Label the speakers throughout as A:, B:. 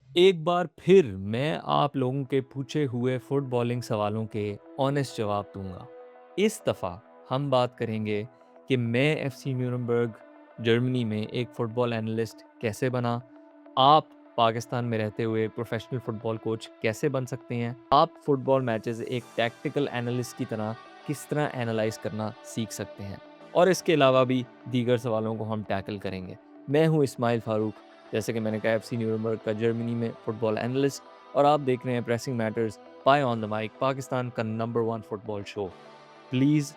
A: एक बार फिर मैं आप लोगों के पूछे हुए फुटबॉलिंग सवालों के ऑनेस्ट जवाब दूंगा। इस दफ़ा हम बात करेंगे कि मैं एफसी न्यूरम्बर्ग जर्मनी में एक फ़ुटबॉल एनालिस्ट कैसे बना। आप पाकिस्तान में रहते हुए प्रोफेशनल फ़ुटबॉल कोच कैसे बन सकते हैं। आप फ़ुटबॉल मैचेस एक टैक्टिकल एनालिस्ट की तरह किस तरह एनालाइज करना सीख सकते हैं। और इसके अलावा भी दीगर सवालों को हम टैकल करेंगे। मैं हूँ इस्माइल फ़ारूक, जैसे कि मैंने कहा एफसी न्यूरम्बर्ग का जर्मनी में फुटबॉल एनालिस्ट, और आप देख रहे हैं pressing matters by on the mic, Pakistan का number one football show. Please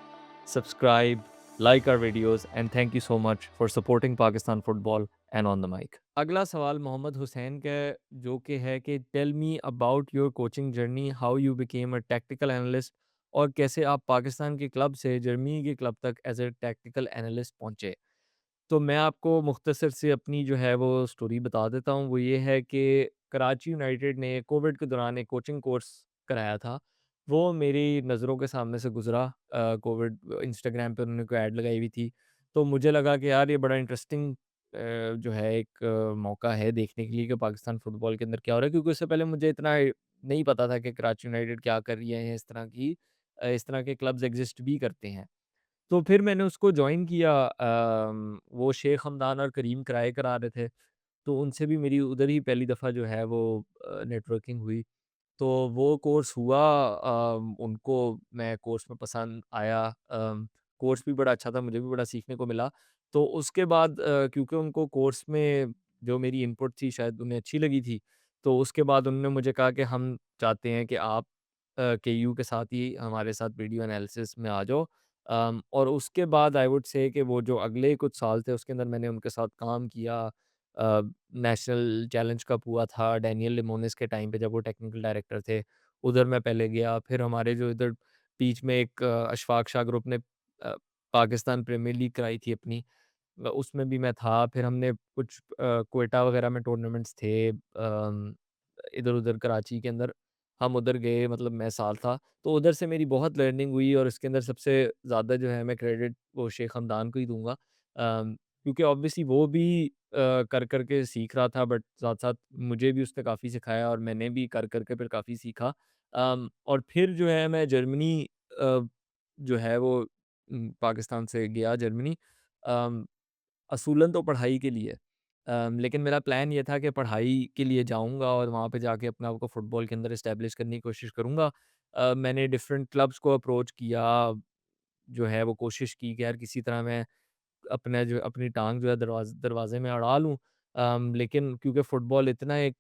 A: subscribe, like our videos and thank you so much for supporting Pakistan football and on the mic. अगला सवाल मोहम्मद हुसैन का है, जो कि है कि tell me about your coaching journey, how you became a tactical analyst, और कैसे आप पाकिस्तान के क्लब से जर्मनी के क्लब तक एज ए टैक्टिकल एनालिस्ट पहुंचे। तो मैं आपको मुख्तसर से अपनी जो है वो स्टोरी बता देता हूँ। वो ये है कि कराची यूनाइटेड ने कोविड के दौरान एक कोचिंग कोर्स कराया था। वो मेरी नज़रों के सामने से गुज़रा। कोविड इंस्टाग्राम पे उन्होंने कोई ऐड लगाई हुई थी। तो मुझे लगा कि यार ये बड़ा इंटरेस्टिंग जो है एक मौका है देखने के लिए कि पाकिस्तान फ़ुटबॉल के अंदर क्या हो रहा है, क्योंकि उससे पहले मुझे इतना नहीं पता था कि कराची यूनाइटेड क्या कर रही है, इस तरह की इस तरह के क्लब्स एग्ज़िस्ट भी करते हैं। तो फिर मैंने उसको जॉइन किया। वो शेख हमदान और करीम किराए करा रहे थे, तो उनसे भी मेरी उधर ही पहली दफ़ा जो है वो नेटवर्किंग हुई। तो वो कोर्स हुआ। उनको मैं कोर्स में पसंद आया। कोर्स भी बड़ा अच्छा था, मुझे भी बड़ा सीखने को मिला। तो उसके बाद क्योंकि उनको कोर्स में जो मेरी इनपुट थी शायद उन्हें अच्छी लगी थी, तो उसके बाद उन्होंने मुझे कहा कि हम चाहते हैं कि आप केयू के साथ ही हमारे साथ वीडियो एनालिसिस में आ जाओ। और उसके बाद आई वुड से कि वो जो अगले कुछ साल थे उसके अंदर मैंने उनके साथ काम किया। नेशनल चैलेंज कप हुआ था डैनियल लिमोनिस के टाइम पे, जब वो टेक्निकल डायरेक्टर थे। उधर मैं पहले गया, फिर हमारे जो इधर बीच में एक अशफाक शाह ग्रुप ने पाकिस्तान प्रीमियर लीग कराई थी अपनी, उसमें भी मैं था। फिर हमने कुछ क्वेटा वगैरह में टूर्नामेंट्स थे इधर-उधर कराची के अंदर, हम उधर गए, मतलब मैं साल था। तो उधर से मेरी बहुत लर्निंग हुई और इसके अंदर सबसे ज़्यादा जो है मैं क्रेडिट वो शेख हमदान को ही दूँगा। क्योंकि ऑब्वियसली वो भी कर के सीख रहा था, बट साथ-साथ मुझे भी उसने काफ़ी सिखाया और मैंने भी कर के फिर काफ़ी सीखा। और फिर जो है मैं जर्मनी अ, जो है वो पाकिस्तान से गया जर्मनी। अम असूलन तो पढ़ाई के लिए, लेकिन मेरा प्लान ये था कि पढ़ाई के लिए जाऊँगा और वहाँ पे जाके अपने आप को फ़ुटबॉल के अंदर एस्टेब्लिश करने की कोशिश करूँगा। मैंने डिफरेंट क्लब्स को अप्रोच किया, जो है वो कोशिश की कि यार किसी तरह मैं अपनी टाँग जो है दरवाज़े में अड़ा लूँ। लेकिन क्योंकि फ़ुटबॉल इतना एक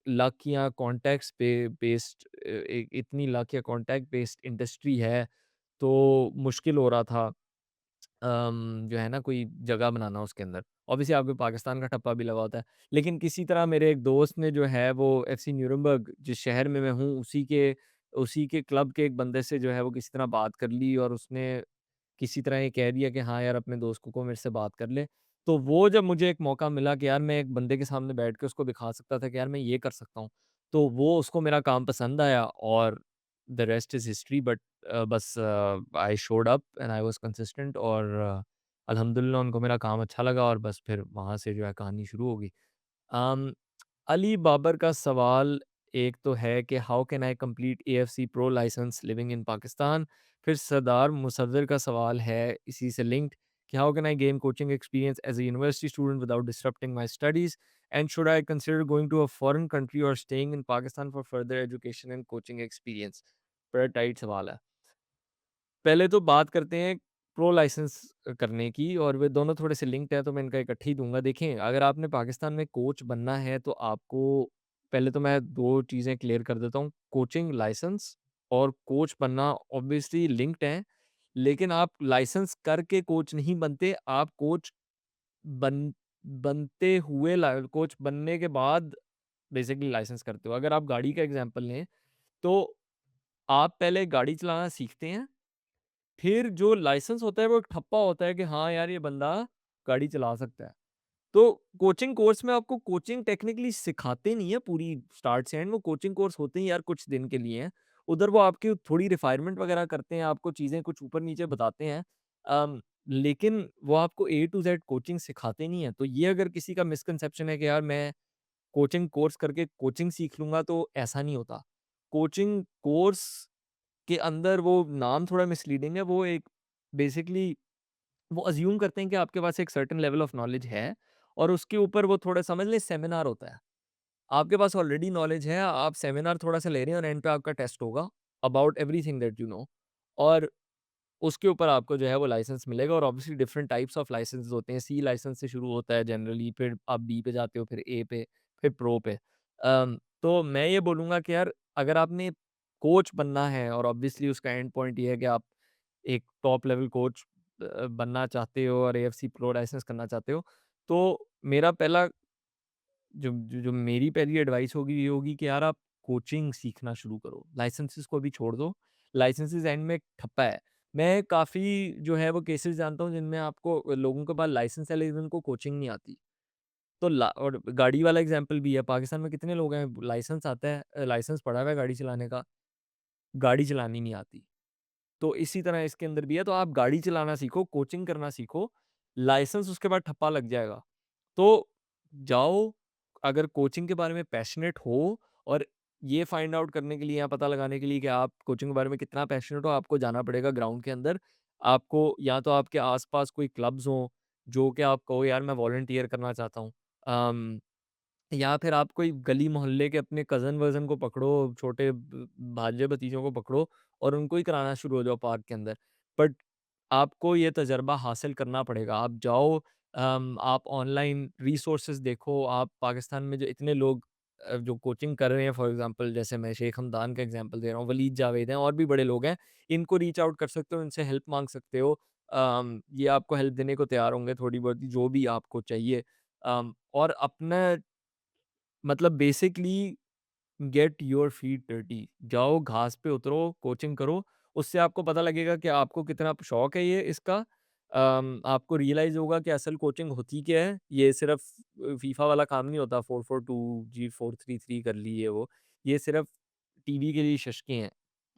A: लक या कॉन्टेक्ट्स पे बेस्ड एक इतनी लक या कॉन्टैक्ट बेस्ड इंडस्ट्री है, तो मुश्किल हो रहा था जो है ना कोई जगह बनाना उसके अंदर। ऑब्वियसली आपके पाकिस्तान का ठप्पा भी लगा होता है। लेकिन किसी तरह मेरे एक दोस्त ने जो है वो एफसी न्यूरम्बर्ग जिस शहर में मैं हूँ उसी के क्लब के एक बंदे से जो है वो किसी तरह बात कर ली और उसने किसी तरह ये कह दिया कि हाँ यार अपने दोस्त को मेरे से बात कर ले। तो वो जब मुझे एक मौका मिला कि यार मैं एक बंदे के सामने बैठ के उसको दिखा सकता था कि यार मैं ये कर सकता हूँ। तो वो उसको मेरा काम पसंद आया और the rest is history. But बस I showed up and I was consistent और अल्हम्दुलिल्लाह उनको मेरा काम अच्छा लगा और बस फिर वहाँ से जो है कहानी शुरू हो गई। अम, अली बाबर का सवाल एक तो है कि how can I complete AFC pro licence living in Pakistan. फिर सरदार मुसद्दर का सवाल है इसी से लिंक्ड कि how can I gain coaching experience as a university student without disrupting my studies, and should I consider going to a foreign country और staying in Pakistan for further education and coaching experience. बड़ा tight सवाल है। पहले तो बात करते हैं pro licence करने की, और वे दोनों थोड़े से लिंक्ड हैं तो मैं इनका इकट्ठे ही दूँगा। देखें, अगर आपने पाकिस्तान में कोच बनना है तो आपको पहले तो मैं 2 चीज़ें क्लियर कर देता हूँ। कोचिंग लाइसेंस और कोच बनना ऑब्वियसली लिंक्ड हैं, लेकिन आप लाइसेंस करके कोच नहीं बनते, आप कोच बन बनते हुए ला कोच बनने के बाद बेसिकली लाइसेंस करते हो। अगर आप गाड़ी का एग्ज़ाम्पल लें, तो आप पहले गाड़ी चलाना सीखते हैं, फिर जो लाइसेंस होता है वो एक ठप्पा होता है कि हाँ यार ये बंदा गाड़ी चला सकता है। तो कोचिंग कोर्स में आपको कोचिंग टेक्निकली सिखाते नहीं है पूरी स्टार्ट से एंड, वो कोचिंग कोर्स होते हैं यार कुछ दिन के लिए हैं। उधर वो आपकी थोड़ी रिफाइनमेंट वगैरह करते हैं, आपको चीज़ें कुछ ऊपर-नीचे बताते हैं। लेकिन वो आपको ए टू ज़ेड कोचिंग सिखाते नहीं हैं। तो ये अगर किसी का मिसकंसेप्शन है कि यार मैं कोचिंग कोर्स करके कोचिंग सीख लूँगा तो ऐसा नहीं होता। कोचिंग कोर्स के अंदर वो नाम थोड़ा मिसलीडिंग है, वो एक बेसिकली वो अज़्यूम करते हैं कि आपके पास एक सर्टेन लेवल ऑफ नॉलेज है और उसके ऊपर वो थोड़ा समझ लें सेमिनार होता है। आपके पास ऑलरेडी नॉलेज है, आप सेमिनार थोड़ा-सा ले रहे हैं और एंड पे आपका टेस्ट होगा about everything that you know और उसके ऊपर आपको जो है वो लाइसेंस मिलेगा और obviously different types of licences होते हैं। सी लाइसेंस से शुरू होता है जनरली, फिर आप बी पे जाते हो, फिर ए पे, फिर प्रो पे। तो मैं ये बोलूँगा कि यार अगर आपने कोच बनना है और ऑब्वियसली उसका एंड पॉइंट ये है कि आप एक टॉप लेवल कोच बनना चाहते हो और एएफसी प्रो लाइसेंस करना चाहते हो, तो मेरा पहला जो मेरी पहली एडवाइस होगी ये होगी कि यार आप कोचिंग सीखना शुरू करो। लाइसेंसेस को अभी छोड़ दो। लाइसेंसेस एंड में एक ठप्पा है। मैं काफ़ी जो है वो केसेस जानता हूँ जिनमें आपको लोगों के पास लाइसेंस है लेकिन उनको कोचिंग नहीं आती। तो ला और गाड़ी वाला एग्ज़ाम्पल भी है। पाकिस्तान में कितने लोग हैं लाइसेंस आता है लाइसेंस पड़ा हुआ है गाड़ी चलाने का, गाड़ी चलानी नहीं आती। तो इसी तरह इसके अंदर भी है, तो आप गाड़ी चलाना सीखो, कोचिंग करना सीखो, लाइसेंस उसके बाद ठप्पा लग जाएगा। तो जाओ, अगर कोचिंग के बारे में पैशनेट हो और ये फाइंड आउट करने के लिए या पता लगाने के लिए कि आप कोचिंग के बारे में कितना पैशनेट हो, आपको जाना पड़ेगा ग्राउंड के अंदर। आपको या तो आपके आस-पास कोई क्लब्स हों, जो कि आप कहो यार मैं वॉलंटियर करना चाहता हूँ। या फिर आप कोई गली मोहल्ले के अपने कज़न-वज़न को पकड़ो, छोटे भांजे-भतीजों को पकड़ो और उनको ही कराना शुरू हो जाओ पार्क के अंदर। बट आपको ये तजुर्बा हासिल करना पड़ेगा। आप जाओ आप ऑनलाइन रिसोर्सेज़ देखो, आप पाकिस्तान में जो इतने लोग जो कोचिंग कर रहे हैं फॉर एग्ज़ाम्पल जैसे मैं शेख हमदान का एग्ज़ाम्पल दे रहा हूँ, वलीद जावेद हैं और भी बड़े लोग हैं। इनको रीच आउट कर सकते हो, इनसे हेल्प माँग सकते हो। ये आपको हेल्प देने को तैयार होंगे थोड़ी बहुत जो भी आपको चाहिए। और अपना मतलब basically get your feet dirty जाओ घास पे उतरो, कोचिंग करो, उससे आपको पता लगेगा कि आपको कितना शौक है ये इसका। आपको रियलाइज़ होगा कि असल कोचिंग होती क्या है, ये सिर्फ़ फीफा वाला काम नहीं होता 442 जी 433 कर ली ये वो, ये सिर्फ़ टीवी के लिए शशकें हैं।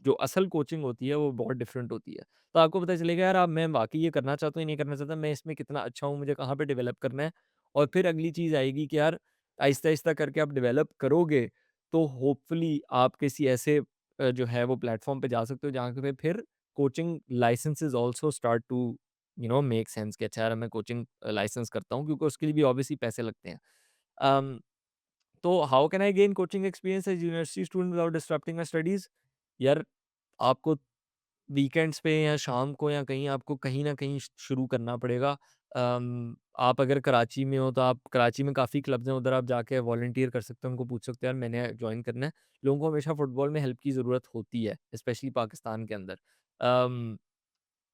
A: जो असल कोचिंग होती है वो बहुत डिफरेंट होती है। तो आपको पता चलेगा यार अब मैं वाक़ई ये करना चाहता हूँ या नहीं करना चाहता, मैं इसमें कितना अच्छा हूँ, मुझे कहाँ पे डेवलप करना है और फिर अगली चीज़ आएगी कि यार आहिस्ता-आहिस्ता करके आप डेवलप करोगे तो होपफुली आप किसी ऐसे जो है वो प्लेटफ़ॉर्म पे जा सकते हो जहाँ पे फिर coaching licences also start to make sense कि अच्छा यार मैं कोचिंग लाइसेंस करता हूँ क्योंकि उसके लिए भी ऑब्वियसली पैसे लगते हैं। अम, तो how can I gain coaching experience as university student without disrupting my studies? यार आपको वीकेंड्स पे या शाम को या कहीं आपको कहीं न कहीं शुरू करना पड़ेगा। आप अगर कराची में हो तो आप कराची में काफ़ी क्लब्स हैं, उधर आप जाके वॉलंटियर कर सकते हो, उनको पूछ सकते हो यार मैंने जॉइन करना है। लोगों को हमेशा फुटबॉल में हेल्प की ज़रूरत होती है, स्पेशली पाकिस्तान के अंदर। अम,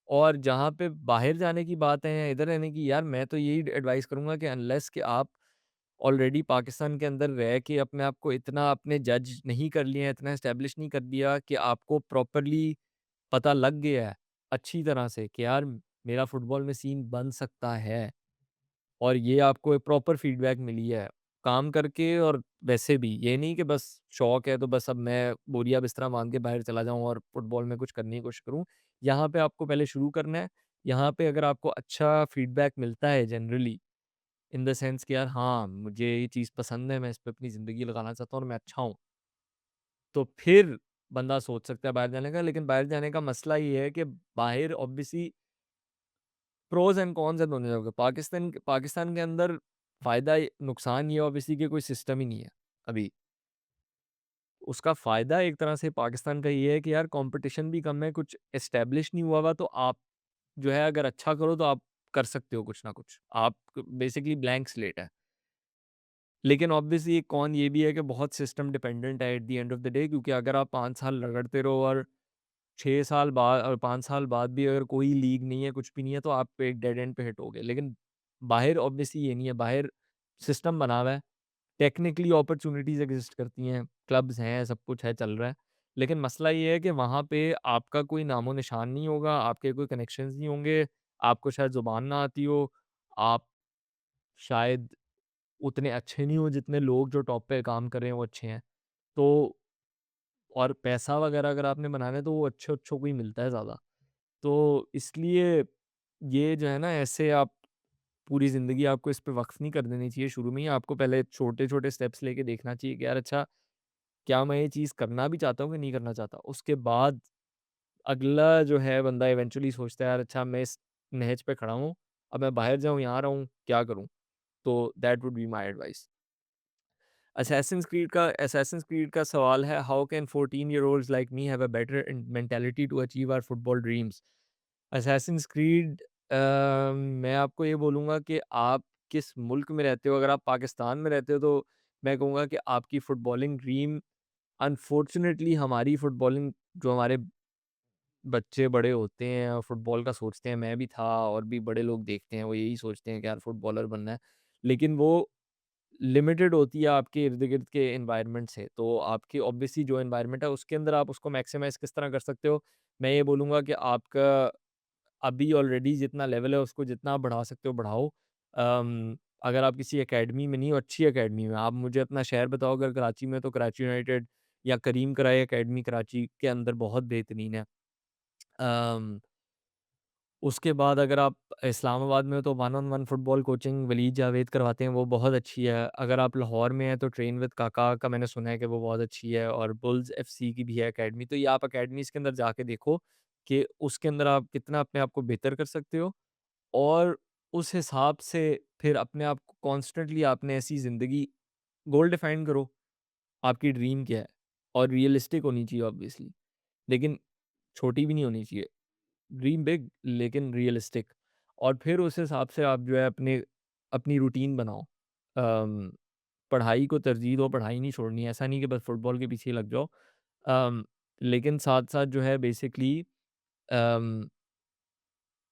A: और जहाँ पे बाहर जाने की बात है या इधर रहने की, यार मैं तो यही एडवाइस करूँगा कि अनलेस कि आप ऑलरेडी पाकिस्तान के अंदर रह के अपने आप को इतना आपने जज नहीं कर लिया है, इतना एस्टेब्लिश नहीं कर दिया कि आपको प्रॉपर्ली पता लग गया है अच्छी तरह से कि यार मेरा फुटबॉल में सीन बन सकता है और ये आपको एक प्रॉपर फीडबैक मिली है काम करके और वैसे भी ये नहीं कि बस शौक है तो बस अब मैं बोरिया बिस्तरा बांध के बाहर चला जाऊं और फुटबॉल में कुछ करने की कोशिश करूं। यहाँ पे आपको पहले शुरू करना है। यहाँ पे अगर आपको अच्छा फीडबैक मिलता है जनरली इन द सेंस कि यार हाँ मुझे ये चीज़ पसंद है, मैं इस पे अपनी ज़िंदगी लगाना चाहता हूँ और मैं अच्छा हूँ, तो फिर बंदा सोच सकता है बाहर जाने का। लेकिन बाहर जाने का मसला ये है कि बाहर ऑब्वियसली प्रोज़ एंड कॉन्स है दोनों जगह। पाकिस्तान के अंदर फ़ायदा नुकसान ये ऑब्वियसली कि कोई सिस्टम ही नहीं है अभी। उसका फ़ायदा एक तरह से पाकिस्तान का ये है कि यार कॉम्पिटिशन भी कम है, कुछ एस्टेब्लिश नहीं हुआ हुआ तो आप जो है अगर अच्छा करो तो आप कर सकते हो कुछ ना कुछ। आप बेसिकली ब्लैंक स्लेट है। लेकिन ऑब्वियसली एक कॉन ये भी है कि बहुत सिस्टम डिपेंडेंट है at the end of the day, क्योंकि अगर आप 5 साल रगड़ते रहो और 6 साल बाद और 5 साल बाद भी अगर कोई लीग नहीं है, कुछ भी नहीं है, तो आप एक डेड एंड पे हिट होगे। लेकिन बाहर ऑब्वियसली ये नहीं है, बाहर सिस्टम बना हुआ है, टेक्निकली अपॉर्च्युनिटीज़ एग्ज़िस्ट करती हैं, क्लब्स हैं, सब कुछ है, चल रहा है। लेकिन मसला ये है कि वहाँ पे आपका कोई नामो-निशान नहीं होगा, आपके कोई कनेक्शंस नहीं होंगे, आपको शायद ज़ुबान ना आती हो, आप शायद उतने अच्छे नहीं हो जितने लोग जो टॉप पे काम कर रहे हैं वो अच्छे हैं। तो और पैसा वगैरह अगर आपने बनाना है तो वो अच्छे-अच्छों को ही मिलता है ज़्यादा। तो इसलिए ये जो है ना ऐसे आप पूरी ज़िंदगी आपको इस पे वक़्फ नहीं कर देनी चाहिए शुरू में ही। आपको पहले छोटे-छोटे स्टेप्स लेके देखना चाहिए कि यार अच्छा, क्या मैं ये चीज़ करना भी चाहता हूँ कि नहीं करना चाहता? उसके बाद अगला जो है बंदा इवेंचुअली सोचता है यार अच्छा, मैं इस नहज पे खड़ा हूँ, अब मैं बाहर जाऊँ, यहाँ रहूँ, क्या करूँ? तो that would be my advice. Assassins Creed का सवाल है, how can 14 year olds like me have a better mentality to achieve our football dreams? Assassins Creed, मैं आपको ये बोलूँगा कि आप किस मुल्क में रहते हो। अगर आप पाकिस्तान में रहते हो तो मैं कहूँगा कि आपकी फुटबॉलिंग ड्रीम, अनफॉर्चुनेटली हमारी फुटबॉलिंग, जो हमारे बच्चे बड़े होते हैं और फुटबॉल का सोचते हैं, मैं भी था और भी बड़े लोग देखते हैं, वो यही सोचते हैं कि यार फुटबॉलर बनना है। लेकिन वो लिमिटेड होती है आपके इर्द-गिर्द के एनवायरनमेंट से। तो आपकी ऑब्वियसली जो एनवायरनमेंट है उसके अंदर आप उसको मैक्सिमाइज़ किस तरह कर सकते हो? मैं ये बोलूँगा कि आपका अभी ऑलरेडी जितना लेवल है उसको जितना आप बढ़ा सकते हो बढ़ाओ। अगर आप किसी अकेडमी में नहीं हो, अच्छी अकेडमी में, आप मुझे अपना शहर बताओ, अगर कराची में हो तो कराची यूनाइटेड या करीम कराई अकेडमी कराची के अंदर बहुत बेहतरीन है। अम उसके बाद अगर आप इस्लामाबाद में हो तो one on one football coaching Waleed Javed करवाते हैं, वो बहुत अच्छी है। अगर आप लाहौर में हैं तो ट्रेन विद काका का मैंने सुना है कि वो बहुत अच्छी है, और बुल्स एफसी की भी है अकेडमी। तो ये आप अकेडमीज़ के अंदर जाके देखो कि उसके अंदर आप कितना अपने आप को बेहतर कर सकते हो, और उस हिसाब से फिर अपने आप को कॉन्स्टेंटली आपने ऐसी ज़िंदगी गोल डिफाइन करो, आपकी ड्रीम क्या है? और रियलिस्टिक होनी चाहिए ऑब्वियसली, लेकिन छोटी भी नहीं होनी चाहिए। ड्रीम बिग लेकिन रियलिस्टिक, और फिर उस हिसाब से आप जो है अपनी रूटीन बनाओ। अम, पढ़ाई को तरजीह दो, पढ़ाई नहीं छोड़नी है, ऐसा नहीं कि बस फुटबॉल के पीछे ही लग जाओ। अम, लेकिन साथ-साथ जो है बेसिकली अम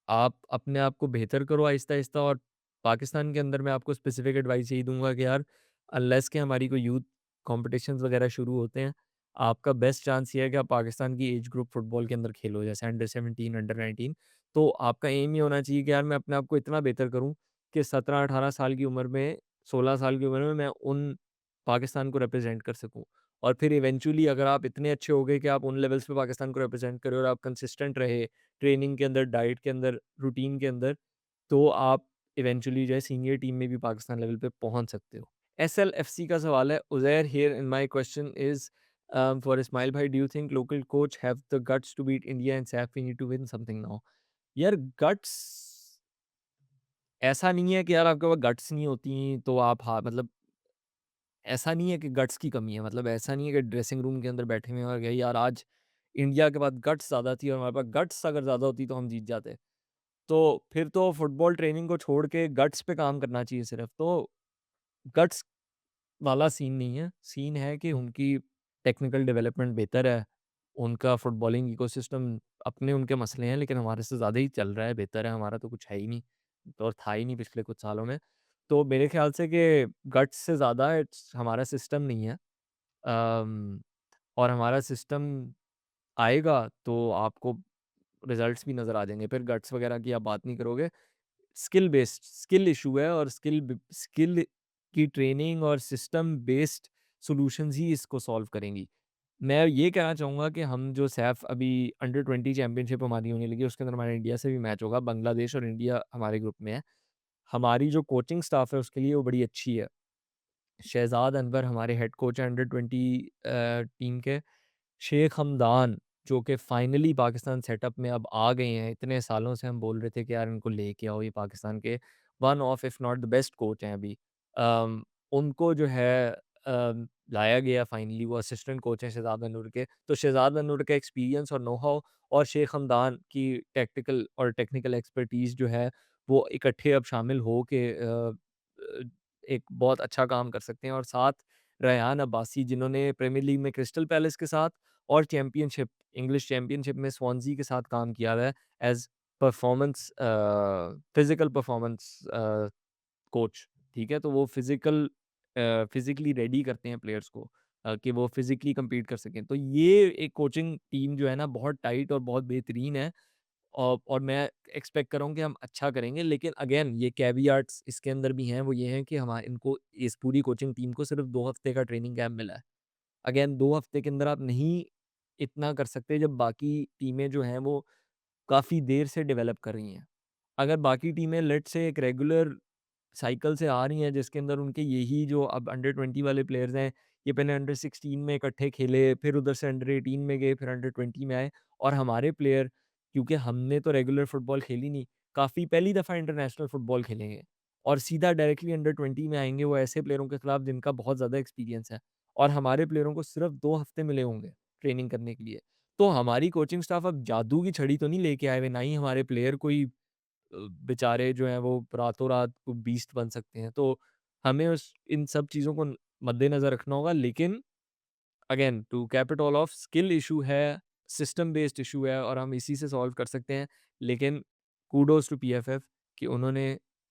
A: आप अपने आप को बेहतर करो आहिस्ता-आहिस्ता, और पाकिस्तान के अंदर मैं आपको स्पेसिफिक एडवाइस यही दूँगा कि यार, अनलेस कि हमारी कोई यूथ कॉम्पिटिशन्स वगैरह शुरू होते हैं, आपका बेस्ट चांस ये है कि आप पाकिस्तान की एज ग्रुप फुटबॉल के अंदर खेलो, जैसे अंडर 17, अंडर 19। तो आपका एम ये होना चाहिए कि यार मैं अपने आप को इतना बेहतर करूँ कि 17-18 साल की उम्र में, 16 साल की उम्र में मैं उन पाकिस्तान को रिप्रेज़ेंट कर सकूँ। और फिर इवेंचुअली अगर आप इतने अच्छे हो गए कि आप उन लेवल्स पे पाकिस्तान को रिप्रेज़ेंट कर रहे हो और आप कंसिस्टेंट रहे ट्रेनिंग के अंदर, डाइट के अंदर, रूटीन के अंदर, तो आप इवेंचुअली जो है सीनियर टीम में भी पाकिस्तान लेवल पे पहुँच सकते हो। एसएलएफसी का सवाल है, Uzair here and my question is for Ismail भाई, do you think local coach have the guts to beat India and SAFF we need to win something now? यार गट्स, ऐसा नहीं है कि यार आपके पास गट्स नहीं होती तो आप, हाँ, मतलब ऐसा नहीं है कि गट्स की कमी है, मतलब ऐसा नहीं है कि ड्रेसिंग रूम के अंदर बैठे हुए हैं और गए यार आज इंडिया के पास गट्स ज़्यादा थी और हमारे पास गट्स अगर ज़्यादा होती तो हम जीत जाते। तो फिर तो फुटबॉल ट्रेनिंग को छोड़ के गट्स पे काम करना चाहिए सिर्फ। तो गट्स वाला सीन नहीं है, सीन है कि उनकी टेक्निकल डेवलपमेंट बेहतर है, उनका फुटबॉलिंग इकोसिस्टम, अपने उनके मसले हैं लेकिन हमारे से ज़्यादा ही चल रहा है, बेहतर है, हमारा तो कुछ है ही नहीं और था ही नहीं पिछले कुछ सालों में। तो मेरे ख़्याल से कि गट्स से ज़्यादा इट्स हमारा सिस्टम नहीं है। अम, और हमारा सिस्टम आएगा तो आपको रिज़ल्ट्स भी नज़र आ जाएँगे, फिर गट्स वग़ैरह की आप बात नहीं करोगे। स्किल इशू है, और स्किल की ट्रेनिंग और सिस्टम बेस्ड सॉल्यूशंस ही इसको सॉल्व करेंगी। मैं ये कहना चाहूँगा कि हम जो सैफ अभी अंडर 20 चैंपियनशिप हमारी होने लगी है, उसके अंदर हमारा इंडिया से भी मैच होगा। बांग्लादेश और इंडिया हमारे ग्रुप में है। हमारी जो कोचिंग स्टाफ है उसके लिए वो बड़ी अच्छी है। शहज़ाद अनवर हमारे हेड कोच हैं अंडर 20 टीम के। शेख हमदान, जो कि फाइनली पाकिस्तान सेटअप में अब आ गए हैं। इतने सालों से हम बोल रहे थे कि यार इनको लेके आओ, ये पाकिस्तान के one of if not the best coach हैं अभी। अम, उनको जो है लाया गया फाइनली, वो असिस्टेंट कोच हैं शहज़ाद अनवर के। तो शहज़ाद अनवर का एक्सपीरियंस और नो हाउ और शेख हमदान की टैक्टिकल और टेक्निकल एक्सपर्टीज़ जो है, वो इकट्ठे अब शामिल हो के एक बहुत अच्छा काम कर सकते हैं। और साथ रेहान अब्बासी, जिन्होंने प्रीमियर लीग में क्रिस्टल पैलेस के साथ और चैंपियनशिप, इंग्लिश चैंपियनशिप में स्वानज़ी के साथ काम किया हुआ है एज़ फिज़िकल परफॉर्मेंस कोच, ठीक है? तो वो फिज़िकली रेडी करते हैं प्लेयर्स को कि वो फिज़िकली कम्पीट कर सकें। तो ये एक कोचिंग टीम जो है ना, बहुत टाइट और बहुत बेहतरीन है। और मैं एक्सपेक्ट कर रहा हूँ कि हम अच्छा करेंगे, लेकिन अगेन ये कैवियाट्स इसके अंदर भी हैं, वो ये हैं कि हमा इनको इस पूरी कोचिंग टीम को सिर्फ़ 2 हफ़्ते का ट्रेनिंग कैंप मिला है। अगेन 2 हफ़्ते के अंदर आप नहीं इतना कर सकते जब बाकी टीमें जो हैं वो काफ़ी देर से डेवलप कर रही हैं। अगर बाकी टीमें लेट्स से एक रेगुलर साइकिल से आ रही हैं जिसके अंदर उनके यही जो अब अंडर 20 वाले प्लेयर्स हैं, ये पहले अंडर 16 में इकट्ठे खेले, फिर उधर से अंडर 18 में गए, फिर अंडर 20 में आए और हमारे प्लेयर क्योंकि हमने तो रेगुलर फुटबॉल खेली नहीं, काफ़ी पहली दफ़ा इंटरनेशनल फुटबॉल खेलेंगे और सीधा डायरेक्टली अंडर 20 में आएँगे वो ऐसे प्लेयरों के खिलाफ जिनका बहुत ज़्यादा एक्सपीरियंस है और हमारे प्लेयरों को सिर्फ़ 2 हफ़्ते मिले होंगे ट्रेनिंग करने के लिए। तो हमारी कोचिंग स्टाफ अब जादू की छड़ी तो नहीं लेके आए हुए, ना ही हमारे प्लेयर कोई बेचारे जो हैं वो रातों-रात को बीस्ट बन सकते हैं। तो हमें उस इन सब चीज़ों को मद्देनज़र रखना होगा लेकिन again to cap it all of skill issue है, सिस्टम बेस्ड इश्यू है और हम इसी से सॉल्व कर सकते हैं। लेकिन कूडोज़ टू पीएफएफ कि उन्होंने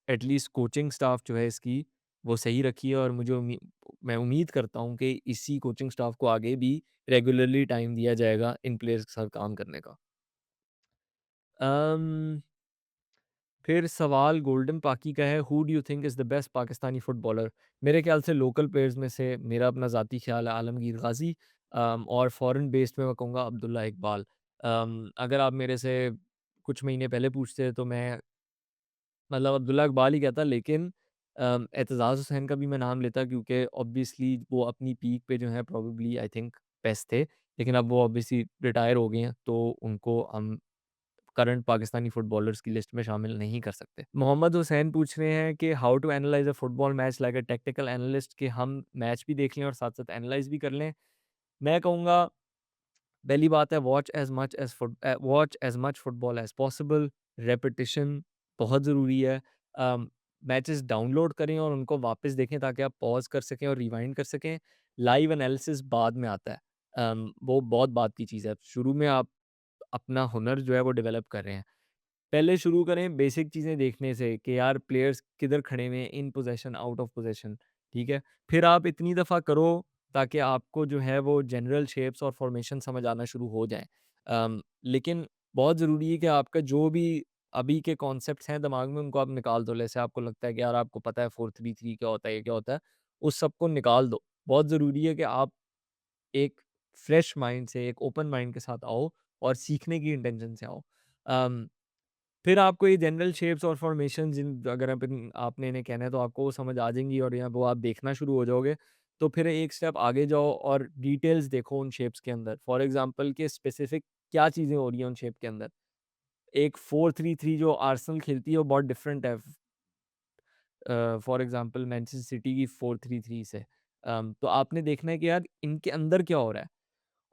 A: एटलीस्ट कोचिंग स्टाफ जो है इसकी वो सही रखी है और मैं उम्मीद करता हूँ कि इसी कोचिंग स्टाफ को आगे भी रेगुलरली टाइम दिया जाएगा इन प्लेयर्स के साथ काम करने का। अम फिर सवाल गोल्डन पाकी का है, who do you think is the best Pakistani footballer? मेरे ख्याल से लोकल प्लेयर्स में से मेरा अपना ज़ाती ख्याल है आलमगीर गाज़ी और फॉरेन बेस्ड में मैं कहूँगा अब्दुल्ला इकबाल। अगर आप मेरे से कुछ महीने पहले पूछते तो मैं मतलब अब्दुल्ला इकबाल ही कहता लेकिन एतज़ाज़ हुसैन का भी मैं नाम लेता क्योंकि ऑब्वियसली वो अपनी पीक पे जो है प्रोबेबली आई थिंक बेस्ट थे। लेकिन अब वो ऑब्वियसली रिटायर हो गए हैं तो उनको हम करंट पाकिस्तानी फुटबॉलर्स की लिस्ट में शामिल नहीं कर सकते। मोहम्मद हुसैन पूछ रहे हैं कि how to analyse a football match like a technical analyst कि हम मैच भी देख लें और साथ-साथ एनालाइज़ भी कर लें। मैं कहूँगा पहली बात है watch as much football as possible, repetition बहुत ज़रूरी है। मैचेस डाउनलोड करें और उनको वापस देखें ताकि आप पॉज़ कर सकें और रिवाइंड कर सकें। लाइव एनालिसिस बाद में आता है। वो बहुत बाद की चीज़ है। शुरू में आप अपना हुनर जो है वो डेवलप कर रहे हैं। पहले शुरू करें बेसिक चीज़ें देखने से कि यार प्लेयर्स किधर खड़े हुए हैं, इन पोज़ीशन, आउट ऑफ पोज़ीशन, ठीक है? फिर आप इतनी दफ़ा करो ताकि आपको जो है वो जनरल शेप्स और फ़ॉर्मेशन समझ आना शुरू हो जाएँ। लेकिन बहुत ज़रूरी है कि आपका जो भी अभी के कॉन्सेप्ट्स हैं दिमाग में उनको आप निकाल दो। जैसे आपको लगता है कि यार आपको पता है 4-3-3 क्या होता है, ये क्या होता है, उस सब को निकाल दो। बहुत ज़रूरी है कि आप एक फ्रेश माइंड से, एक ओपन माइंड के साथ आओ और सीखने की इंटेंशन से आओ। अम फिर आपको ये जनरल शेप्स और फॉर्मेशंस अगर आपने इन्हें कहना है तो आपको वो समझ आ जाएँगी और या वो आप देखना शुरू हो जाओगे। तो फिर एक स्टेप आगे जाओ और डिटेल्स देखो उन शेप्स के अंदर। फॉर एग्ज़ाम्पल कि स्पेसिफिक क्या चीज़ें हो रही हैं उन शेप के अंदर। एक 4-3-3 जो आर्सेनल खेलती है वो बहुत डिफरेंट है फॉर एग्ज़ाम्पल मैनचेस्टर सिटी की 4-3-3 से। तो आपने देखना है कि यार इनके अंदर क्या हो रहा है?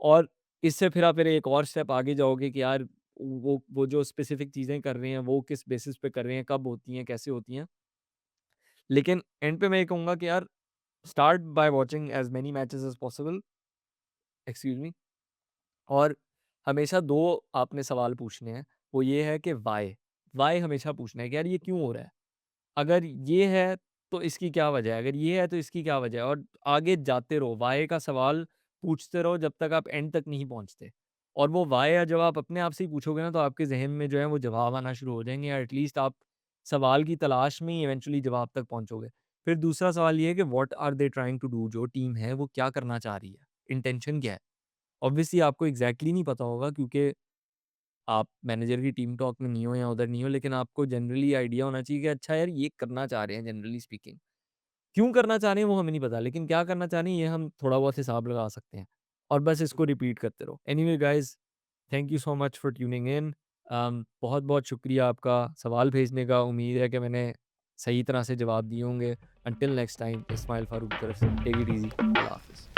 A: और इससे फिर एक और स्टेप आगे जाओगे कि यार वो जो स्पेसिफिक चीज़ें कर रहे हैं, वो किस बेसिस पे कर रहे हैं, कब होती हैं, कैसे होती हैं। लेकिन एंड पे मैं ये कहूँगा कि यार start by watching as many matches as possible, excuse me और हमेशा 2 आपने सवाल पूछने हैं, वो ये है कि व्हाय? व्हाय हमेशा पूछना है कि यार ये क्यों हो रहा है? अगर ये है, तो इसकी क्या वजह है? अगर ये है, तो इसकी क्या वजह है? और आगे जाते रहो, व्हाय का सवाल पूछते रहो जब तक आप एंड तक नहीं पहुँचते। और वो व्हाय है जब आप अपने आप से ही पूछोगे ना, तो आपके ज़हन में जो है वो जवाब आना शुरू हो जाएँगे या एटलीस्ट आप सवाल की तलाश में ही इवेंचुअली जवाब तक पहुँचोगे। फिर दूसरा सवाल ये है कि what are they trying to do? जो टीम है, वो क्या करना चाह रही है? इंटेंशन क्या है? ऑब्वियसली आपको एग्ज़ैक्टली नहीं पता होगा क्योंकि आप मैनेजर की टीम टॉक में नहीं हो या उधर नहीं हो, लेकिन आपको जनरली आइडिया होना चाहिए कि अच्छा यार ये करना चाह रहे हैं जनरली स्पीकिंग। क्यों करना चाह रहे हैं वो हमें नहीं पता, लेकिन क्या करना चाह रहे हैं ये हम थोड़ा बहुत हिसाब लगा सकते हैं और बस इसको रिपीट करते रहो। Anyway guys, thank you so much for tuning in. बहुत-बहुत शुक्रिया आपका सवाल भेजने का। उम्मीद है कि मैंने सही तरह से जवाब दिए होंगे। Until next time, Ismail Farooq की तरफ से टेक इट ईज़ी। अल्लाह हाफ़िज़।